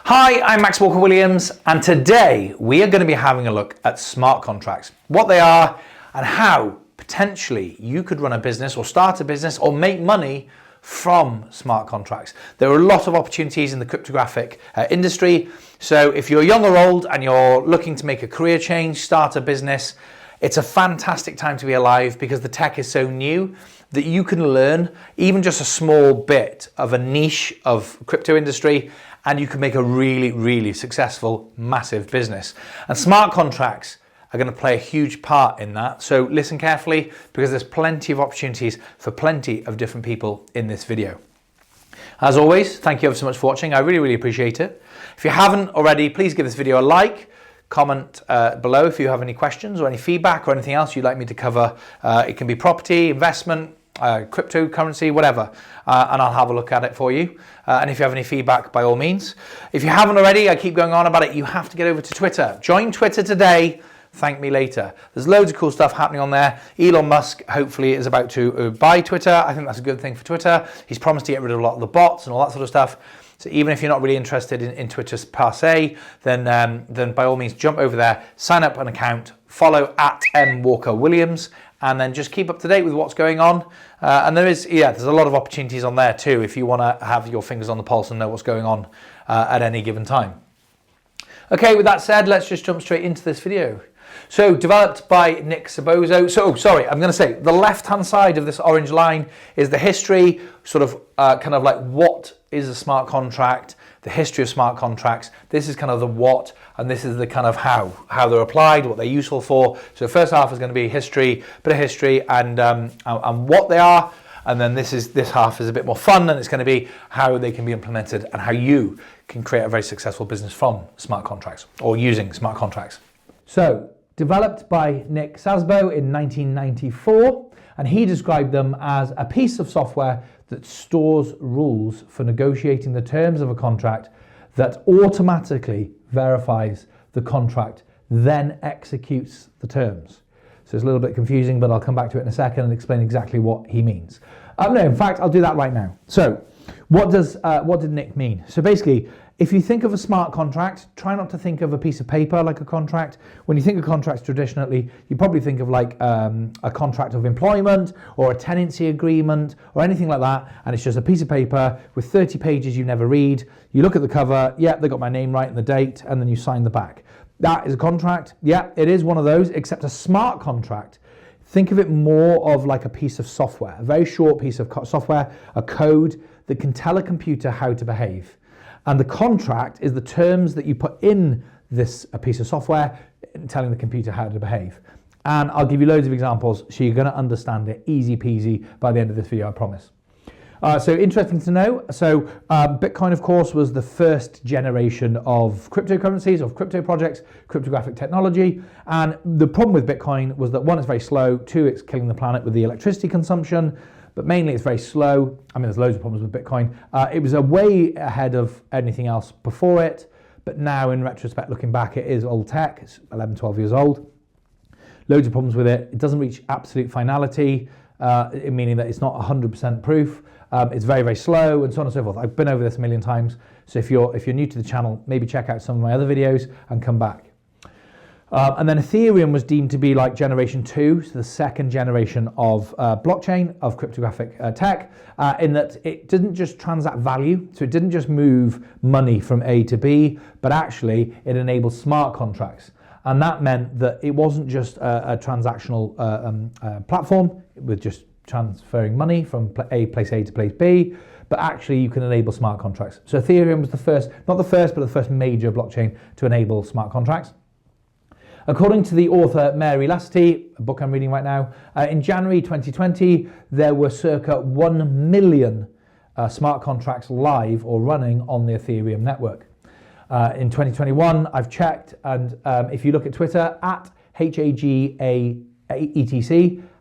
Hi, I'm Max Walker&Williams, and today we are going to be having a look at smart contracts, what they are and how potentially you could run a business or start a business or make money from smart contracts. There are a lot of opportunities in the cryptographic industry, so if you're young or old and you're looking to make a career change, start a business, it's a fantastic time to be alive because the tech is so new that you can learn even just a small bit of a niche of crypto industry and you can make a really, really successful, massive business. And smart contracts are going to play a huge part in that. So listen carefully because there's plenty of opportunities for plenty of different people in this video. As always, thank you ever so much for watching. I really, really appreciate it. If you haven't already, please give this video a like. Comment below if you have any questions or any feedback or anything else you'd like me to cover. It can be property, investment, cryptocurrency, whatever, and I'll have a look at it for you. And if you have any feedback, by all means. If you haven't already, I keep going on about it, you have to get over to Twitter. Join Twitter today, thank me later. There's loads of cool stuff happening on there. Elon Musk hopefully is about to buy Twitter. I think that's a good thing for Twitter. He's promised to get rid of a lot of the bots and all that sort of stuff. So even if you're not really interested in Twitter per se, then by all means jump over there, sign up an account, follow @Walker&Williams, and then just keep up to date with what's going on. And there's a lot of opportunities on there too if you want to have your fingers on the pulse and know what's going on at any given time. Okay, with that said, let's just jump straight into this video. So developed by Nick Sabozo. So, sorry, I'm going to say the left-hand side of this orange line is the history, sort of kind of like what is a smart contract, the history of smart contracts. This is kind of the what, and this is the kind of how they're applied, what they're useful for. So the first half is going to be history, bit of history, and what they are. And then this half is a bit more fun, and it's going to be how they can be implemented and how you can create a very successful business from smart contracts or using smart contracts. So, developed by Nick Sabozo in 1994, and he described them as a piece of software that stores rules for negotiating the terms of a contract that automatically verifies the contract, then executes the terms. So it's a little bit confusing, but I'll come back to it in a second and explain exactly what he means. No, in fact, I'll do that right now. So what did Nick mean? So basically, if you think of a smart contract, try not to think of a piece of paper like a contract. When you think of contracts traditionally, you probably think of like a contract of employment or a tenancy agreement or anything like that, and it's just a piece of paper with 30 pages you never read. You look at the cover, yeah, they got my name right and the date, and then you sign the back. That is a contract. Yeah, it is one of those, except a smart contract. Think of it more of like a piece of software, a very short piece of software, a code that can tell a computer how to behave. And the contract is the terms that you put in this piece of software, telling the computer how to behave. And I'll give you loads of examples so you're going to understand it easy peasy by the end of this video, I promise. So interesting to know. So Bitcoin, of course, was the first generation of cryptocurrencies, of crypto projects, cryptographic technology. And the problem with Bitcoin was that one, it's very slow. Two, it's killing the planet with the electricity consumption. But mainly it's very slow. I mean, there's loads of problems with Bitcoin. It was a way ahead of anything else before it. But now in retrospect, looking back, it is old tech. It's 11, 12 years old. Loads of problems with it. It doesn't reach absolute finality, meaning that it's not 100% proof. It's very, very slow and so on and so forth. I've been over this a million times. So if you're new to the channel, maybe check out some of my other videos and come back. And then Ethereum was deemed to be like generation 2, so the second generation of blockchain, of cryptographic tech, in that it didn't just transact value, so it didn't just move money from A to B, but actually it enabled smart contracts. And that meant that it wasn't just a transactional platform with just transferring money from place A to place B, but actually you can enable smart contracts. So Ethereum was the first, not the first, but the first major blockchain to enable smart contracts. According to the author Mary Lassity, a book I'm reading right now, in January 2020, there were circa 1 million smart contracts live or running on the Ethereum network. In 2021, I've checked, and if you look at Twitter, at HAGAETC,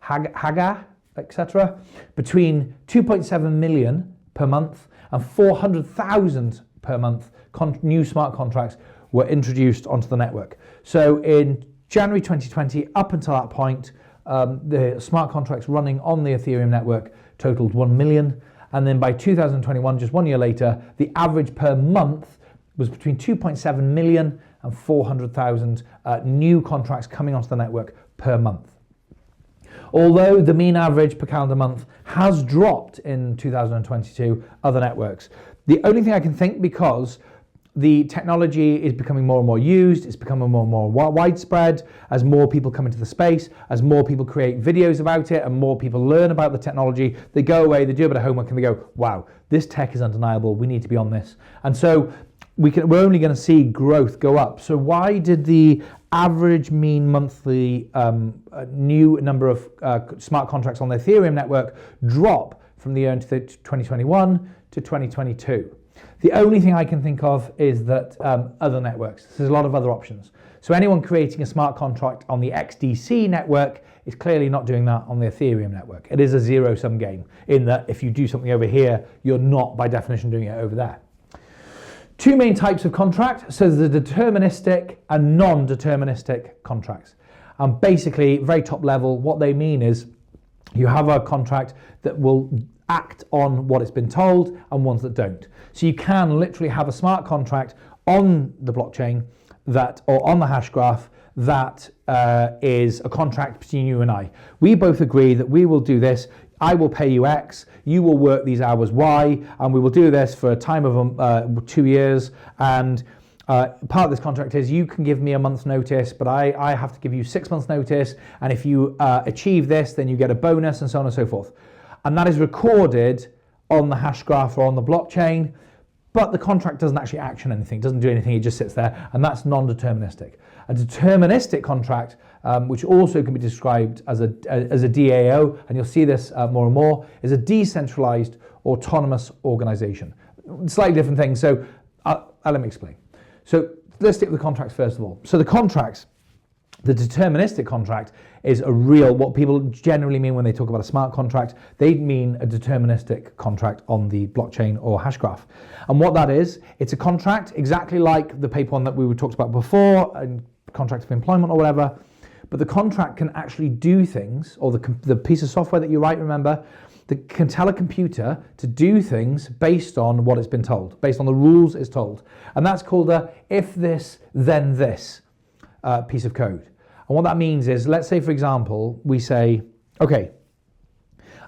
Haga, etc., between 2.7 million per month and 400,000 per month new smart contracts were introduced onto the network. So in January 2020, up until that point, the smart contracts running on the Ethereum network totaled 1 million. And then by 2021, just 1 year later, the average per month was between 2.7 million and 400,000 new contracts coming onto the network per month. Although the mean average per calendar month has dropped in 2022, other networks, the only thing I can think, because the technology is becoming more and more used, it's becoming more and more widespread, as more people come into the space, as more people create videos about it, and more people learn about the technology, they go away, they do a bit of homework, and they go, wow, this tech is undeniable, we need to be on this. And so we're only going to see growth go up. So why did the average mean monthly new number of smart contracts on the Ethereum network drop from the year into 2021 to 2022? The only thing I can think of is that other networks. There's a lot of other options. So anyone creating a smart contract on the XDC network is clearly not doing that on the Ethereum network. It is a zero-sum game, in that if you do something over here, you're not by definition doing it over there. Two main types of contract. So there's the deterministic and non-deterministic contracts. And basically, very top level, what they mean is you have a contract that will act on what it's been told and ones that don't. So you can literally have a smart contract on the blockchain or on the hash graph that is a contract between you and I. We both agree that we will do this. I will pay you X, you will work these hours Y, and we will do this for a time of 2 years. And part of this contract is you can give me a month's notice, but I have to give you 6 months notice. And if you achieve this, then you get a bonus, and so on and so forth. And that is recorded on the hash graph or on the blockchain, but the contract doesn't actually action anything, doesn't do anything, it just sits there, and that's non-deterministic. A deterministic contract, which also can be described as a DAO, and you'll see this more and more, is a decentralized autonomous organization. Slightly different thing, so let me explain. So let's stick with the contracts first of all. So the contracts, the deterministic contract is what people generally mean when they talk about a smart contract. They mean a deterministic contract on the blockchain or hash graph. And what that is, it's a contract exactly like the paper one that we talked about before, a contract of employment or whatever, but the contract can actually do things, or the piece of software that you write, remember, that can tell a computer to do things based on what it's been told, based on the rules it's told. And that's called a if this, then this piece of code. And what that means is, let's say, for example, we say, okay,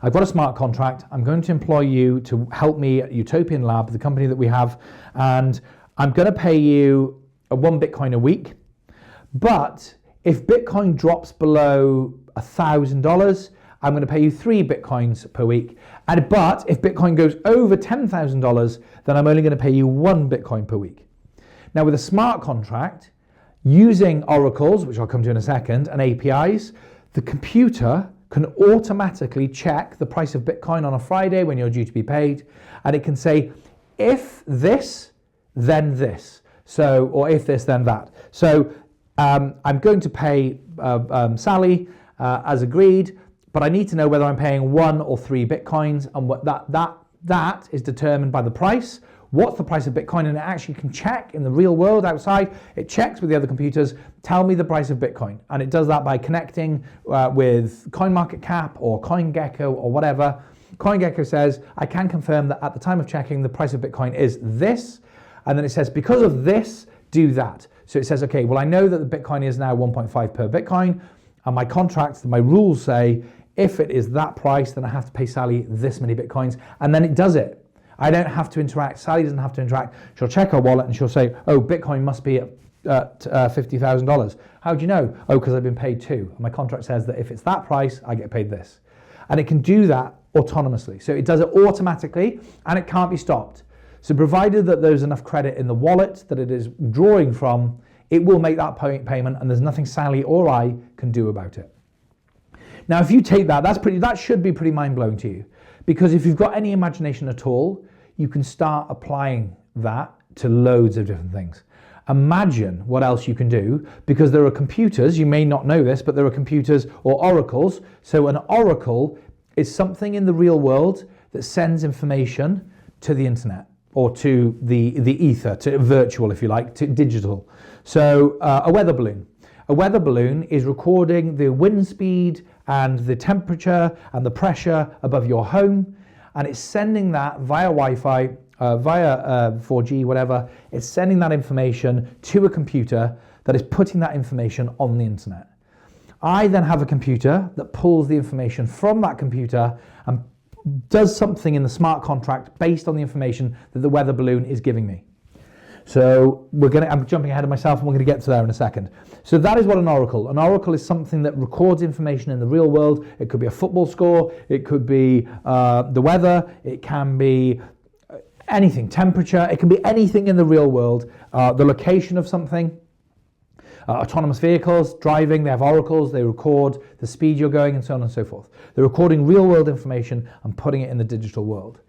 I've got a smart contract. I'm going to employ you to help me at Utopian Lab, the company that we have, and I'm going to pay you 1 Bitcoin a week. But if Bitcoin drops below $1,000, I'm going to pay you 3 Bitcoins per week. But if Bitcoin goes over $10,000, then I'm only going to pay you 1 Bitcoin per week. Now, with a smart contract, using oracles, which I'll come to in a second, and APIs, the computer can automatically check the price of Bitcoin on a Friday when you're due to be paid, and it can say, if this, then this. So, or if this, then that. So I'm going to pay Sally as agreed, but I need to know whether I'm paying 1 or 3 Bitcoins, and what that is determined by the price. What's the price of Bitcoin? And it actually can check in the real world outside. It checks with the other computers, tell me the price of Bitcoin. And it does that by connecting with CoinMarketCap or CoinGecko or whatever. CoinGecko says, I can confirm that at the time of checking, the price of Bitcoin is this. And then it says, because of this, do that. So it says, okay, well, I know that the Bitcoin is now 1.5 per Bitcoin. And my contracts, my rules say, if it is that price, then I have to pay Sally this many Bitcoins. And then it does it. I don't have to interact. Sally doesn't have to interact. She'll check her wallet and she'll say, oh, Bitcoin must be at $50,000. How do you know? Oh, because I've been paid too. And my contract says that if it's that price, I get paid this. And it can do that autonomously. So it does it automatically and it can't be stopped. So provided that there's enough credit in the wallet that it is drawing from, it will make that payment and there's nothing Sally or I can do about it. Now, if you take that, that should be pretty mind-blowing to you. Because if you've got any imagination at all, you can start applying that to loads of different things. Imagine what else you can do, because there are computers, you may not know this, but there are computers or oracles. So an oracle is something in the real world that sends information to the internet or to the ether, to virtual, if you like, to digital. So a weather balloon. A weather balloon is recording the wind speed and the temperature and the pressure above your home, and it's sending that via Wi-Fi, via 4G, whatever. It's sending that information to a computer that is putting that information on the internet. I then have a computer that pulls the information from that computer and does something in the smart contract based on the information that the weather balloon is giving me. So I'm jumping ahead of myself, and we're going to get to there in a second. So that is what an oracle. An oracle is something that records information in the real world. It could be a football score, it could be the weather, it can be anything, temperature, it can be anything in the real world, the location of something. Autonomous vehicles, driving, they have oracles, they record the speed you're going and so on and so forth. They're recording real world information and putting it in the digital world.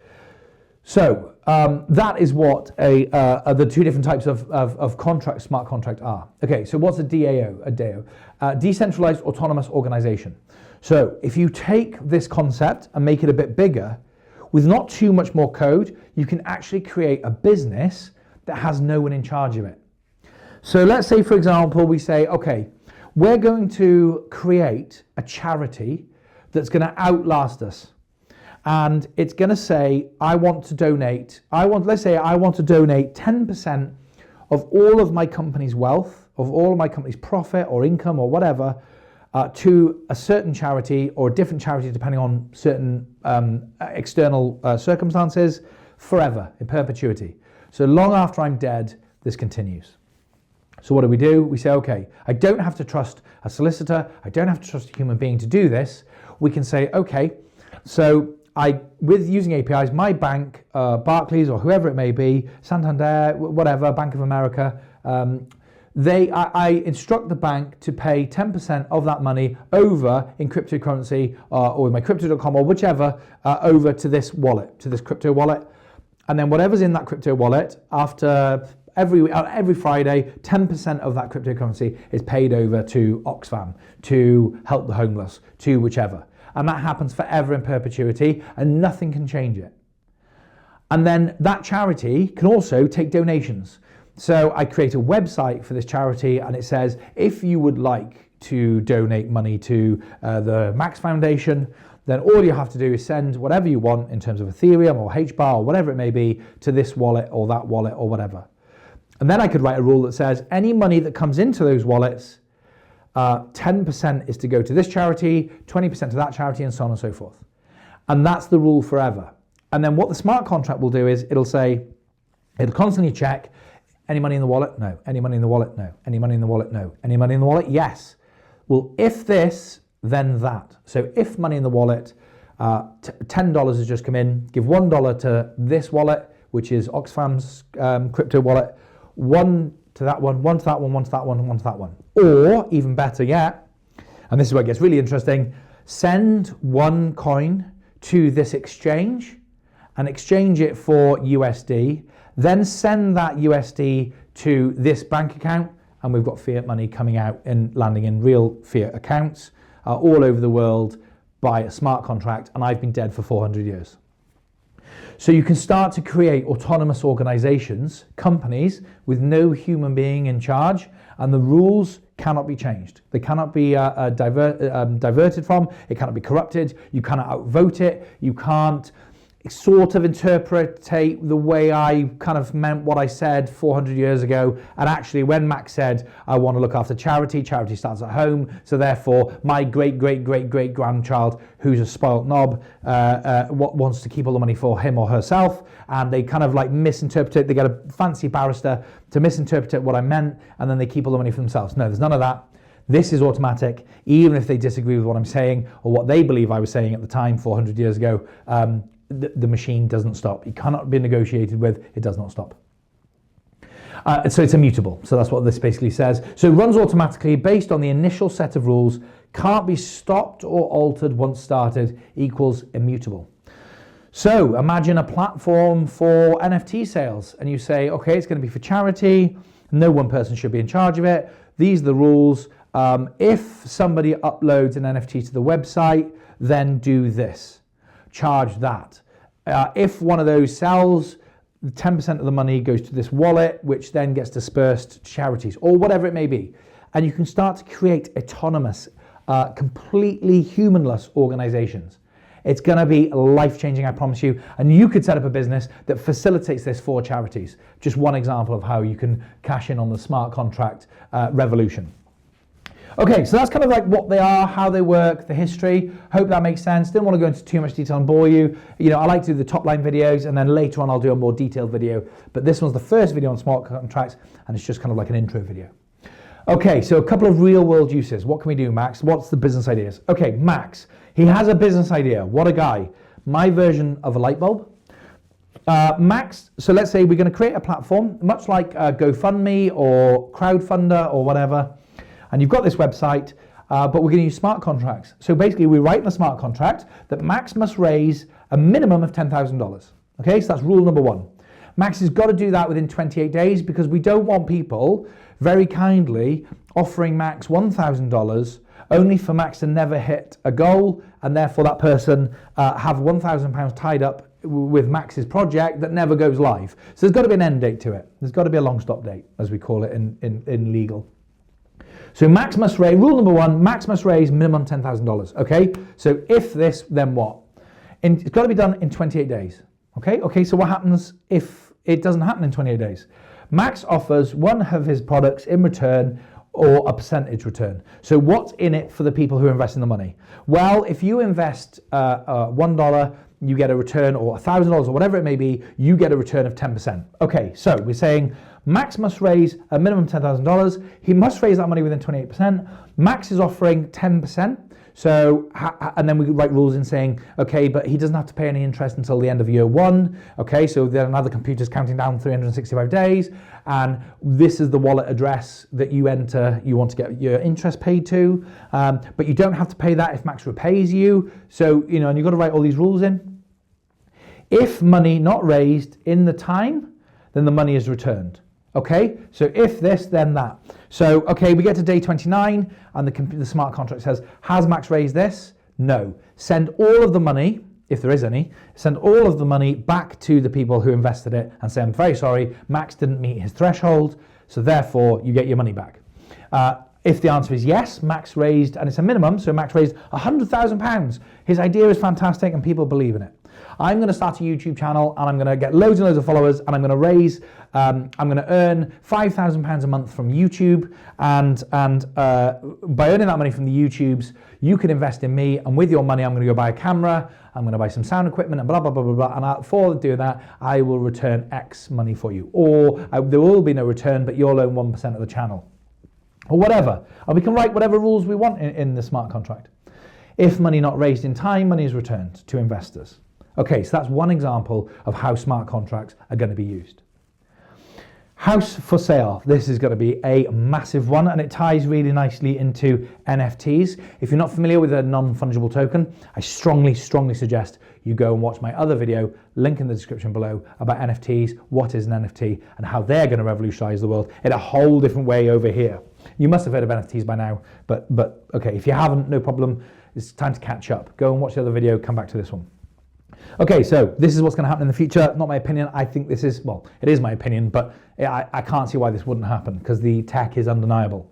So that is what the two different types of contract, smart contract are. Okay, so what's a DAO? A DAO, decentralized autonomous organization. So if you take this concept and make it a bit bigger, with not too much more code, you can actually create a business that has no one in charge of it. So let's say, for example, we say, okay, we're going to create a charity that's going to outlast us. And it's going to say, let's say I want to donate 10% of all of my company's wealth, of all of my company's profit or income or whatever, to a certain charity or a different charity depending on certain external circumstances, forever, in perpetuity. So long after I'm dead, this continues. So what do? We say, okay, I don't have to trust a solicitor, I don't have to trust a human being to do this. We can say, okay, so with using APIs, my bank, Barclays or whoever it may be, Santander, whatever, Bank of America, I instruct the bank to pay 10% of that money over in cryptocurrency or with my crypto.com or whichever, over to this wallet, to this crypto wallet. And then whatever's in that crypto wallet, after every Friday, 10% of that cryptocurrency is paid over to Oxfam, to help the homeless, to whichever. And that happens forever in perpetuity, and nothing can change it. And then that charity can also take donations. So I create a website for this charity, and it says, if you would like to donate money to the Max Foundation, then all you have to do is send whatever you want in terms of Ethereum or HBAR or whatever it may be to this wallet or that wallet or whatever. And then I could write a rule that says any money that comes into those wallets, 10% is to go to this charity, 20% to that charity, and so on and so forth. And that's the rule forever. And then what the smart contract will do is it'll constantly check, any money in the wallet? No. Any money in the wallet? No. Any money in the wallet? No. Any money in the wallet? Yes. Well, if this, then that. So if money in the wallet, $10 has just come in, give $1 to this wallet, which is Oxfam's crypto wallet, one to that one, one to that one, one to that one, and one to that one. Or, even better yet, and this is where it gets really interesting, send one coin to this exchange and exchange it for USD, then send that USD to this bank account, and we've got fiat money coming out and landing in real fiat accounts all over the world by a smart contract, and I've been dead for 400 years. So you can start to create autonomous organizations, companies with no human being in charge, and the rules cannot be changed. They cannot be diverted from, it cannot be corrupted, you cannot outvote it, you can't sort of interpret the way I kind of meant what I said 400 years ago. And actually when Max said, I want to look after charity starts at home, so therefore my great-great-great-great-grandchild, who's a spoilt knob, wants to keep all the money for him or herself, and they kind of like misinterpret it. They get a fancy barrister to misinterpret what I meant, and then they keep all the money for themselves. No, there's none of that. This is automatic, even if they disagree with what I'm saying or what they believe I was saying at the time 400 years ago. The machine doesn't stop. It cannot be negotiated with. It does not stop. So it's immutable. So that's what this basically says. So it runs automatically based on the initial set of rules, can't be stopped or altered once started, equals immutable. So imagine a platform for NFT sales, and you say, okay, it's going to be for charity. No one person should be in charge of it. These are the rules. If somebody uploads an NFT to the website, then do this. Charge that. If one of those sells, 10% of the money goes to this wallet, which then gets dispersed to charities or whatever it may be. And you can start to create autonomous completely humanless organizations. It's going to be life-changing, I promise you. And you could set up a business that facilitates this for charities. Just one example of how you can cash in on the smart contract revolution. Okay, so that's kind of like what they are, how they work, the history. Hope that makes sense. Didn't want to go into too much detail and bore you. You know, I like to do the top line videos, and then later on I'll do a more detailed video. But this one's the first video on smart contracts, and it's just kind of like an intro video. Okay, so a couple of real world uses. What can we do, Max? What's the business ideas? Okay, Max, he has a business idea. What a guy. My version of a light bulb. Max, so let's say we're going to create a platform, much like GoFundMe or Crowdfunder or whatever. And you've got this website, but we're going to use smart contracts. So basically we write in the smart contract that Max must raise a minimum of $10,000. Okay, so that's rule number one. Max has got to do that within 28 days because we don't want people very kindly offering Max $1,000 only for Max to never hit a goal, and therefore that person have £1,000 tied up with Max's project that never goes live. So there's got to be an end date to it. There's got to be a long stop date, as we call it in legal. So Max must raise, rule number one, Max must raise minimum $10,000, okay? So if this, then what? And it's got to be done in 28 days, okay? Okay, so what happens if it doesn't happen in 28 days? Max offers one of his products in return or a percentage return. So what's in it for the people who are investing the money? Well, if you invest $1, you get a return, or $1,000 or whatever it may be, you get a return of 10%. Okay, so we're saying Max must raise a minimum $10,000. He must raise that money within 28%. Max is offering 10%. So, and then we write rules in saying, okay, but he doesn't have to pay any interest until the end of year one. Okay, so then another computer's counting down 365 days. And this is the wallet address that you enter, you want to get your interest paid to. But you don't have to pay that if Max repays you. So, you know, and you've got to write all these rules in. If money not raised in the time, then the money is returned. Okay, so if this, then that. So, okay, we get to day 29 and the smart contract says, has Max raised this? No. Send all of the money, if there is any, send all of the money back to the people who invested it and say, I'm very sorry, Max didn't meet his threshold, so therefore you get your money back. If the answer is yes, Max raised, and it's a minimum, so Max raised £100,000. His idea is fantastic and people believe in it. I'm going to start a YouTube channel and I'm going to get loads and loads of followers and I'm going to raise, I'm going to earn £5,000 a month from YouTube, and by earning that money from the YouTubes, you can invest in me, and with your money I'm going to go buy a camera, I'm going to buy some sound equipment and blah, blah, blah, blah, blah, and for doing that, I will return X money for you. Or there will be no return, but you'll own 1% of the channel. Or whatever. And we can write whatever rules we want in the smart contract. If money not raised in time, money is returned to investors. Okay, so that's one example of how smart contracts are going to be used. House for sale. This is going to be a massive one, and it ties really nicely into NFTs. If you're not familiar with a non-fungible token, I strongly suggest you go and watch my other video, link in the description below, about NFTs, what is an NFT, and how they're going to revolutionize the world in a whole different way over here. You must have heard of NFTs by now, but okay, if you haven't, no problem. It's time to catch up. Go and watch the other video, come back to this one. Okay, so this is what's going to happen in the future. Not my opinion. I think this is, well, it is my opinion, but I can't see why this wouldn't happen because the tech is undeniable.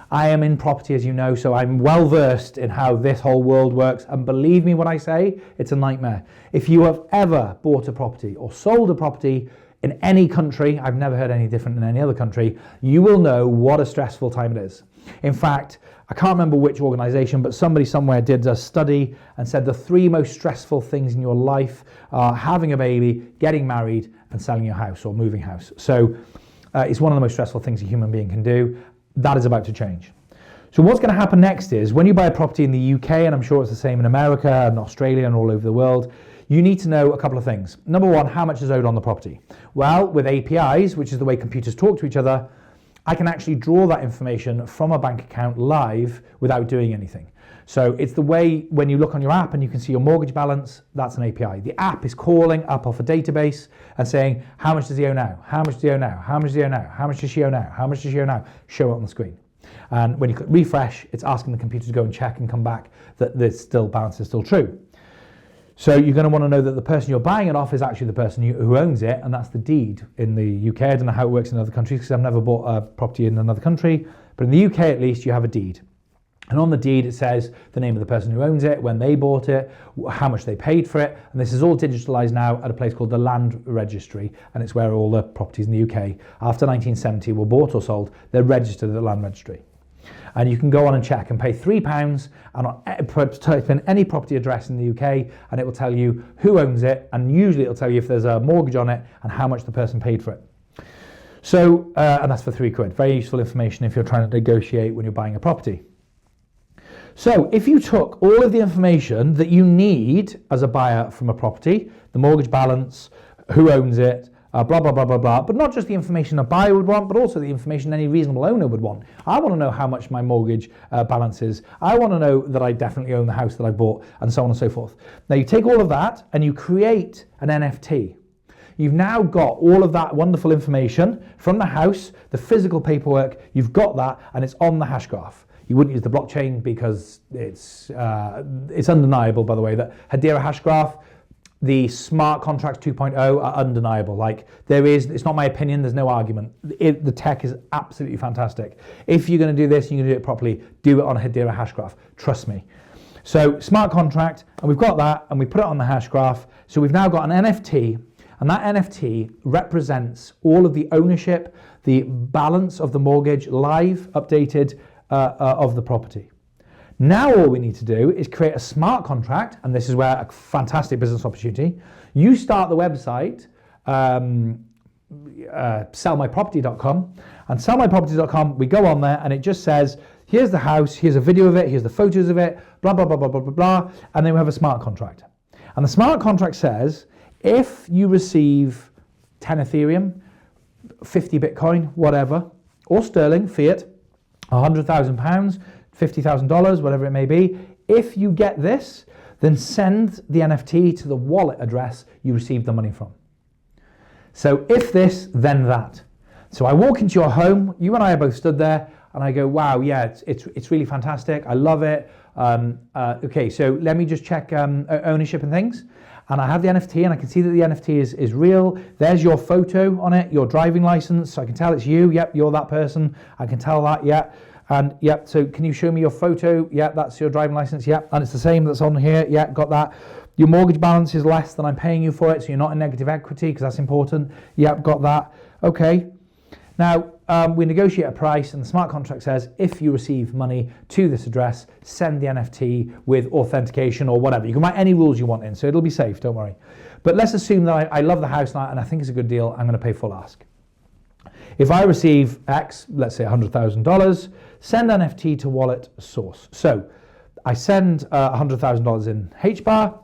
I am in property, as you know, so I'm well versed in how this whole world works. And believe me when I say it's a nightmare. If you have ever bought a property or sold a property in any country, I've never heard any different in any other country, you will know what a stressful time it is. In fact, I can't remember which organization, but somebody somewhere did a study and said the 3 most stressful things in your life are having a baby, getting married, and selling your house or moving house. So it's one of the most stressful things a human being can do. That is about to change. So what's going to happen next is when you buy a property in the UK, and I'm sure it's the same in America and Australia and all over the world, you need to know a couple of things. Number one, how much is owed on the property? Well, with APIs, which is the way computers talk to each other, I can actually draw that information from a bank account live without doing anything. So it's the way when you look on your app and you can see your mortgage balance, that's an API. The app is calling up off a database and saying, how much does he owe now? How much does he owe now? How much does he owe now? How much does she owe now? How much does she owe now? Show it on the screen. And when you click refresh, it's asking the computer to go and check and come back that the balance is still true. So you're going to want to know that the person you're buying it off is actually the person who owns it, and that's the deed in the UK. I don't know how it works in other countries because I've never bought a property in another country, but in the UK at least you have a deed. And on the deed, it says the name of the person who owns it, when they bought it, how much they paid for it. And this is all digitalized now at a place called the Land Registry. And it's where all the properties in the UK after 1970 were bought or sold. They're registered at the Land Registry. And you can go on and check and pay £3 and type in any property address in the UK, and it will tell you who owns it. And usually it'll tell you if there's a mortgage on it and how much the person paid for it. So, and that's for £3. Very useful information if you're trying to negotiate when you're buying a property. So if you took all of the information that you need as a buyer from a property, the mortgage balance, who owns it, blah, blah, blah, blah, blah, but not just the information a buyer would want, but also the information any reasonable owner would want. I want to know how much my mortgage balance is. I want to know that I definitely own the house that I bought, and so on and so forth. Now you take all of that and you create an NFT. You've now got all of that wonderful information from the house, the physical paperwork, you've got that, and it's on the hash graph. You wouldn't use the blockchain because it's undeniable, by the way, that Hedera hash graph, the smart contracts 2.0 are undeniable. Like it's not my opinion, there's no argument. The tech is absolutely fantastic. If you're going to do this, you're going to do it properly, do it on a Hedera hash graph, trust me. So smart contract, and we've got that, and we put it on the hash graph. So we've now got an NFT, and that NFT represents all of the ownership, the balance of the mortgage, live, updated, of the property. Now all we need to do is create a smart contract, and this is where a fantastic business opportunity. You start the website, sellmyproperty.com, and sellmyproperty.com, we go on there and it just says, here's the house, here's a video of it, here's the photos of it, blah, blah, blah, blah, blah, blah, blah, and then we have a smart contract. And the smart contract says, if you receive 10 Ethereum, 50 Bitcoin, whatever, or sterling, fiat, £100,000, $50,000, whatever it may be. If you get this, then send the NFT to the wallet address you received the money from. So if this, then that. So I walk into your home, you and I are both stood there, and I go, wow, yeah, it's really fantastic. I love it. Okay, so let me just check ownership and things. And I have the NFT, and I can see that the NFT is real. There's your photo on it, your driving license. So I can tell it's you. Yep, you're that person. I can tell that, yeah. And yep, so can you show me your photo? Yeah, that's your driving license. Yeah, and it's the same that's on here. Yeah, got that. Your mortgage balance is less than I'm paying you for it, so you're not in negative equity because that's important. Yep, got that. Okay. Now, we negotiate a price, and the smart contract says, if you receive money to this address, send the NFT with authentication or whatever. You can write any rules you want in, so it'll be safe, don't worry. But let's assume that I love the house and I think it's a good deal. I'm going to pay full ask. If I receive X, let's say $100,000, send NFT to wallet source. So I send $100,000 in HBAR,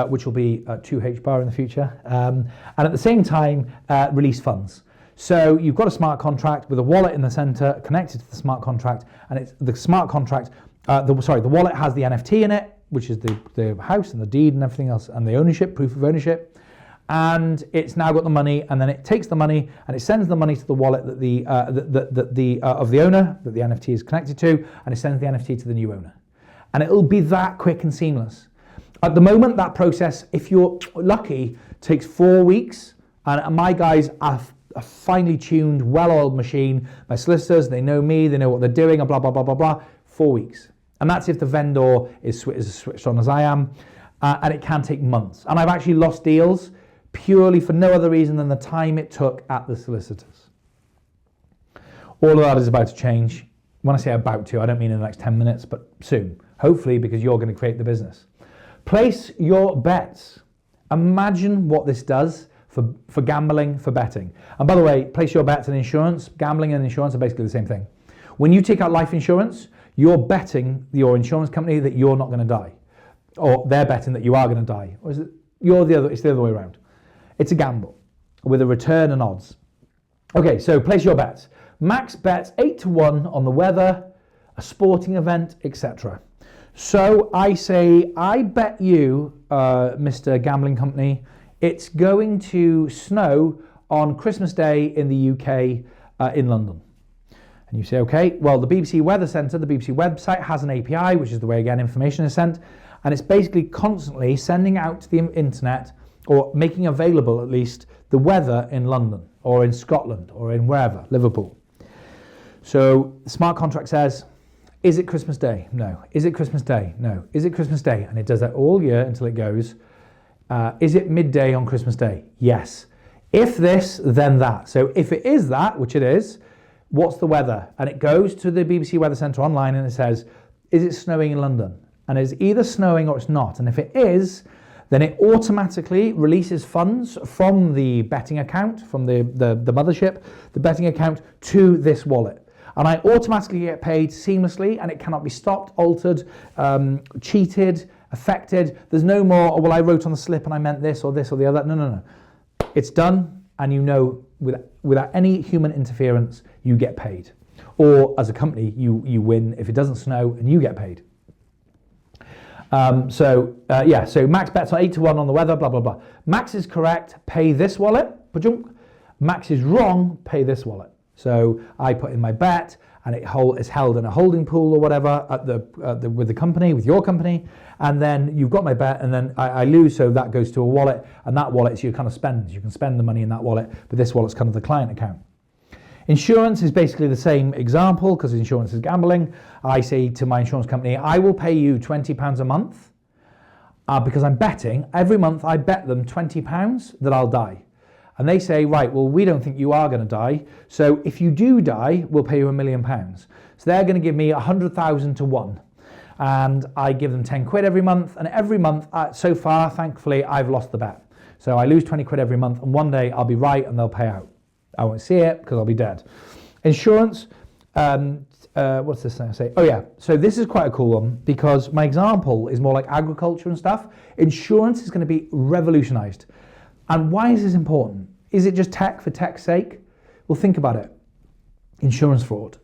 which will be 2 HBAR in the future, and at the same time, release funds. So you've got a smart contract with a wallet in the center connected to the smart contract, and it's the smart contract, the wallet has the NFT in it, which is the house and the deed and everything else, and the ownership, proof of ownership. And it's now got the money, and then it takes the money and it sends the money to the wallet that of the owner that the NFT is connected to, and it sends the NFT to the new owner. And it'll be that quick and seamless. At the moment, that process, if you're lucky, takes 4 weeks, and my guys are a finely tuned, well-oiled machine. My solicitors, they know me, they know what they're doing, blah, blah, blah, blah, blah. 4 weeks. And that's if the vendor is as switched on as I am, and it can take months. And I've actually lost deals purely for no other reason than the time it took at the solicitors. All of that is about to change. When I say about to, I don't mean in the next 10 minutes, but soon. Hopefully, because you're going to create the business. Place your bets. Imagine what this does for gambling, for betting. And by the way, place your bets in insurance. Gambling and insurance are basically the same thing. When you take out life insurance, you're betting your insurance company that you're not going to die. Or they're betting that you are going to die. Or is it it's the other way around. It's a gamble with a return and odds. Okay, so place your bets. Max bets 8-1 on the weather, a sporting event, etc. So I say, I bet you, Mr. Gambling Company, it's going to snow on Christmas Day in the UK in London. And you say, okay, well, the BBC Weather Centre, the BBC website has an API, which is the way, again, information is sent. And it's basically constantly sending out to the internet, or making available at least, the weather in London or in Scotland or in wherever, Liverpool. So the smart contract says, Is it Christmas Day? No. Is it Christmas Day? No. Is it Christmas Day? And it does that all year until it goes, is it midday on Christmas Day? Yes. If this, then that. So if it is that, which it is, what's the weather? And it goes to the BBC Weather Centre online and it says, is it snowing in London? And it's either snowing or it's not. And if it is, then it automatically releases funds from the betting account, from the mothership, the betting account, to this wallet. And I automatically get paid seamlessly, and it cannot be stopped, altered, cheated, affected. There's no more, oh, well, I wrote on the slip and I meant this or the other. No. It's done, and you know, without any human interference, you get paid. Or as a company, you win if it doesn't snow and you get paid. So Max bets on 8-1 on the weather, blah, blah, blah. Max is correct, pay this wallet. Max is wrong, pay this wallet. So I put in my bet, and it's held in a holding pool or whatever with the company, with your company, and then you've got my bet, and then I lose, so that goes to a wallet, and that wallet is your kind of spend. You can spend the money in that wallet, but this wallet's kind of the client account. Insurance is basically the same example, because insurance is gambling. I say to my insurance company, I will pay you £20 a month because I'm betting. Every month I bet them £20 that I'll die. And they say, right, well, we don't think you are going to die. So if you do die, we'll pay you £1 million. So they're going to give me 100,000 to 1. And I give them 10 quid every month. And every month, so far, thankfully, I've lost the bet. So I lose 20 quid every month. And one day I'll be right and they'll pay out. I won't see it because I'll be dead. Insurance, what's this thing I say? Oh yeah, so this is quite a cool one because my example is more like agriculture and stuff. Insurance is going to be revolutionized. And why is this important? Is it just tech for tech's sake? Well, think about it. Insurance fraud,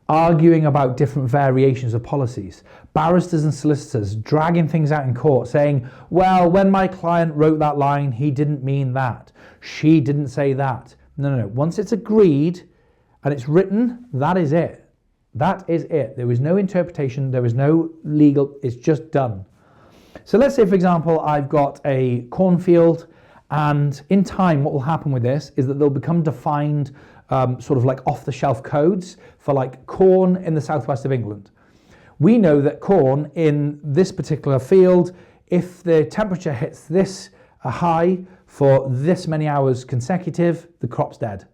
arguing about different variations of policies, barristers and solicitors dragging things out in court saying, well, when my client wrote that line, he didn't mean that. She didn't say that. No. Once it's agreed and it's written, that is it. That is it. There is no interpretation. There is no legal. It's just done. So let's say, for example, I've got a cornfield, and in time, what will happen with this is that they'll become defined sort of like off-the-shelf codes for like corn in the southwest of England. We know that corn in this particular field, if the temperature hits this high for this many hours consecutive, the crop's dead.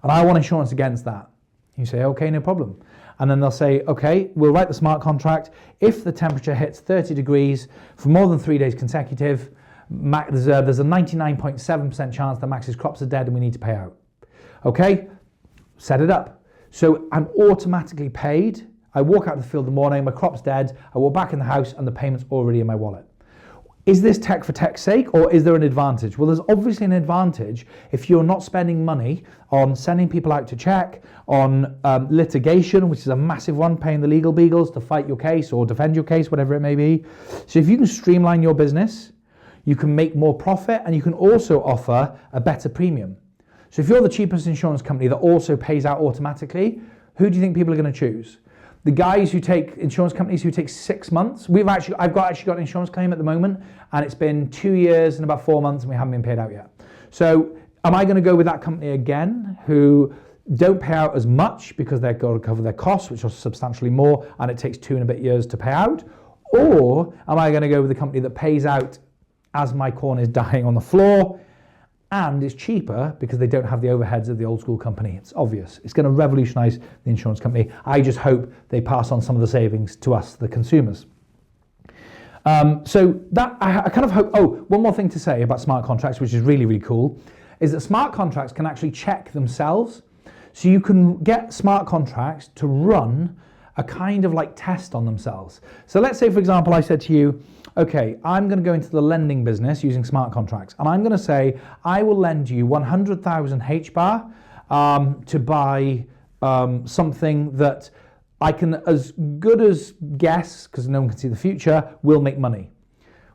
And I want insurance against that. You say, okay, no problem. And then they'll say, okay, we'll write the smart contract. If the temperature hits 30 degrees for more than 3 days consecutive, there's a 99.7% chance that Max's crops are dead and we need to pay out. Okay, set it up. So I'm automatically paid. I walk out of the field in the morning, my crop's dead, I walk back in the house and the payment's already in my wallet. Is this tech for tech's sake, or is there an advantage? Well, there's obviously an advantage if you're not spending money on sending people out to check, on litigation, which is a massive one, paying the legal beagles to fight your case or defend your case, whatever it may be. So if you can streamline your business, you can make more profit, and you can also offer a better premium. So if you're the cheapest insurance company that also pays out automatically, who do you think people are going to choose? The guys who take insurance companies who take 6 months. I've got an insurance claim at the moment, and it's been 2 years and about 4 months, and we haven't been paid out yet. So am I going to go with that company again, who don't pay out as much because they've got to cover their costs, which are substantially more, and it takes 2 and a bit years to pay out? Or am I going to go with the company that pays out as my corn is dying on the floor, and is cheaper because they don't have the overheads of the old school company? It's obvious. It's going to revolutionize the insurance company. I just hope they pass on some of the savings to us, the consumers. So that I kind of hope. Oh, one more thing to say about smart contracts, which is really, really cool, is that smart contracts can actually check themselves. So you can get smart contracts to run a kind of like test on themselves. So let's say, for example, I said to you, okay, I'm going to go into the lending business using smart contracts, and I'm going to say I will lend you 100,000 HBAR to buy something that I can as good as guess, because no one can see the future, will make money.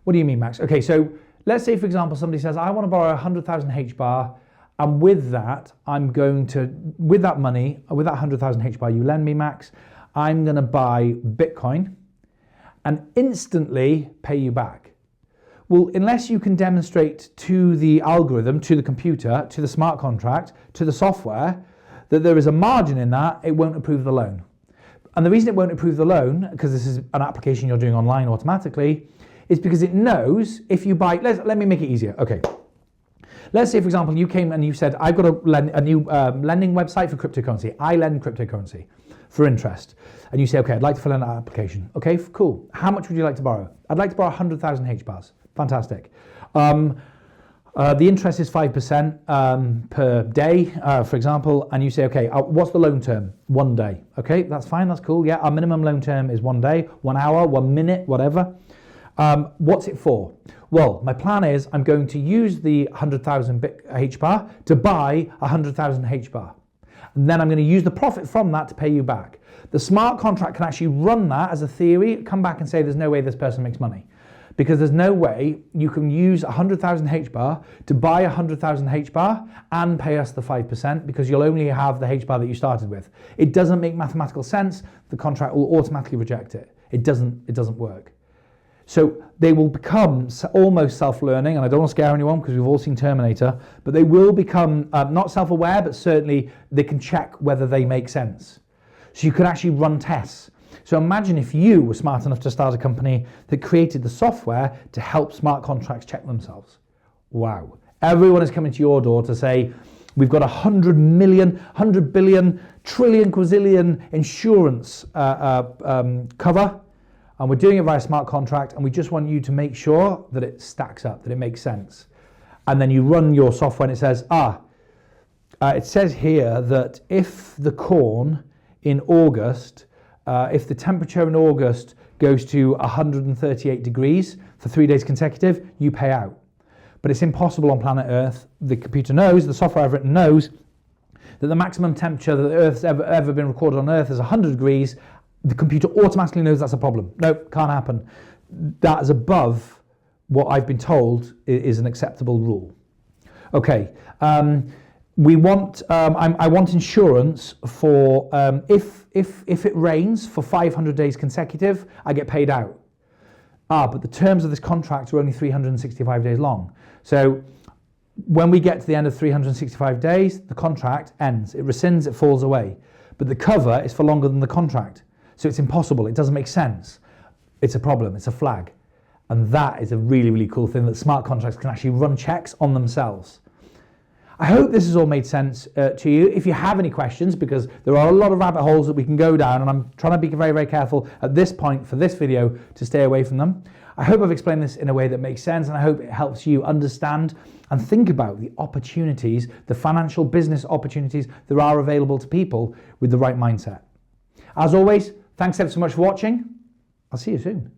What do you mean, Max? Okay, so let's say, for example, somebody says, I want to borrow 100,000 HBAR, and with that, I'm going to, with that money, with that 100,000 HBAR you lend me, Max, I'm going to buy Bitcoin and instantly pay you back. Well, unless you can demonstrate to the algorithm, to the computer, to the smart contract, to the software, that there is a margin in that, it won't approve the loan. And the reason it won't approve the loan, because this is an application you're doing online automatically, is because it knows if you buy, let me make it easier. Okay. Let's say, for example, you came and you said, I've got a new lending website for cryptocurrency. I lend cryptocurrency for interest. And you say, okay, I'd like to fill in an application. Okay, cool. How much would you like to borrow? I'd like to borrow 100,000 HBARs. Fantastic. The interest is 5% per day, for example, and you say, okay, what's the loan term? 1 day. Okay, that's fine, that's cool. Yeah, our minimum loan term is 1 day, 1 hour, 1 minute, whatever. What's it for? Well, my plan is I'm going to use the 100,000 HBAR to buy 100,000 HBAR. And then I'm going to use the profit from that to pay you back. The smart contract can actually run that as a theory, come back and say there's no way this person makes money. Because there's no way you can use 100,000 HBAR to buy 100,000 HBAR and pay us the 5% because you'll only have the HBAR that you started with. It doesn't make mathematical sense. The contract will automatically reject it. It doesn't work. So they will become almost self-learning, and I don't want to scare anyone because we've all seen Terminator, but they will become not self-aware, but certainly they can check whether they make sense. So you could actually run tests. So imagine if you were smart enough to start a company that created the software to help smart contracts check themselves. Wow. Everyone is coming to your door to say, we've got 100 million, 100 billion, trillion, quazillion insurance cover, and we're doing it via smart contract, and we just want you to make sure that it stacks up, that it makes sense. And then you run your software and it says, it says here that if the corn in August, if the temperature in August goes to 138 degrees for 3 days consecutive, you pay out. But it's impossible on planet Earth. The computer knows, the software I've written knows, that the maximum temperature that the Earth's ever been recorded on Earth is 100 degrees. The computer automatically knows that's a problem. Nope, can't happen. That is above what I've been told is an acceptable rule. Okay. We want, I want insurance for if it rains for 500 days consecutive, I get paid out. But the terms of this contract are only 365 days long. So when we get to the end of 365 days, the contract ends. It rescinds, it falls away. But the cover is for longer than the contract. So it's impossible. It doesn't make sense. It's a problem. It's a flag. And that is a really, really cool thing that smart contracts can actually run checks on themselves. I hope this has all made sense to you. If you have any questions, because there are a lot of rabbit holes that we can go down, and I'm trying to be very, very careful at this point for this video to stay away from them. I hope I've explained this in a way that makes sense, and I hope it helps you understand and think about the opportunities, the financial business opportunities that are available to people with the right mindset. As always, thanks ever so much for watching. I'll see you soon.